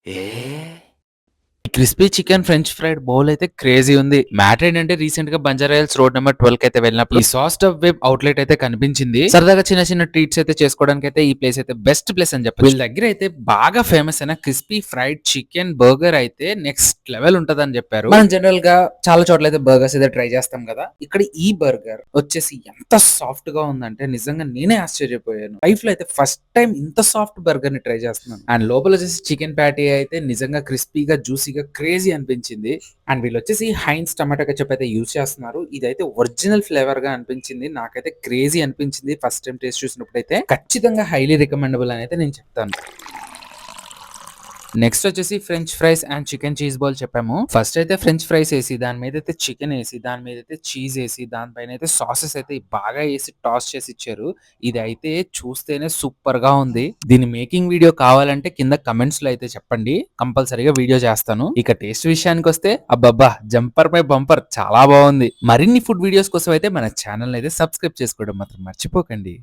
ఏ crispy chicken french fried bowl అయితే crazy ఉంది. Matter ఏంటంటే రీసెంట్ గా బంజారా హిల్స్ రోడ్ నెంబర్ 12 కి అయితే వెళ్ళినప్పుడు ఈ సాస్ట్ ఆఫ్ వెబ్ అవుట్లెట్ అయితే కనిపించింది. సరదాగా చిన్న చిన్న ట్రీట్స్ అయితే చేసుకోవడానికి అయితే ఈ ప్లేస్ అయితే బెస్ట్ ప్లేస్ అని చెప్పి వీళ్ళ దగ్గర అయితే బాగా ఫేమస్ అయిన క్రిస్పీ ఫ్రైడ్ చికెన్ బర్గర్ అయితే నెక్స్ట్ లెవెల్ ఉంటదని చెప్పారు. మనం జనరల్ గా చాలా చోట్ల అయితే బర్గర్స్ అయితే ట్రై చేస్తాం కదా, ఇక్కడ ఈ బర్గర్ వచ్చేసి ఎంత సాఫ్ట్ గా ఉందంటే నిజంగా నేనే ఆశ్చర్యపోయాను. లైఫ్ లో అయితే ఫస్ట్ టైం ఇంత సాఫ్ట్ బర్గర్ ని ట్రై చేస్తున్నాను. అండ్ లోపల వచ్చేసి చికెన్ ప్యాటీ అయితే నిజంగా క్రిస్పీగా జ్యూసీగా క్రేజీ అనిపించింది. అండ్ వీళ్ళు వచ్చేసి హైన్స్ టమాటో కెచప్ అయితే యూజ్ చేస్తున్నారు. ఇదైతే ఒరిజినల్ ఫ్లేవర్ గా అనిపించింది. నాకైతే క్రేజీ అనిపించింది ఫస్ట్ టైం టేస్ట్ చూసినప్పుడు. అయితే ఖచ్చితంగా హైలీ రికమెండబుల్ అని అయితే నేను చెప్తాను. నెక్స్ట్ వచ్చేసి French fries and chicken cheese ball చెప్పాము. ఫస్ట్ అయితే ఫ్రెంచ్ ఫ్రైస్ వేసి దాని మీద అయితే చికెన్ వేసి దాని మీద అయితే చీజ్ వేసి దానిపైన అయితే సాసెస్ అయితే బాగా వేసి టాస్ చేసి ఇచ్చారు. ఇది అయితే చూస్తేనే సూపర్ గా ఉంది. దీని మేకింగ్ వీడియో కావాలంటే కింద కమెంట్స్ లో అయితే చెప్పండి, కంపల్సరీగా వీడియో చేస్తాను. ఇక టేస్ట్ విషయానికి వస్తే అబ్బబ్బా జంపర్ పై బంపర్ చాలా బాగుంది. మరిన్ని ఫుడ్ వీడియోస్ కోసం అయితే మన ఛానల్ అయితే సబ్స్క్రైబ్ చేసుకోవడం మాత్రం మర్చిపోకండి.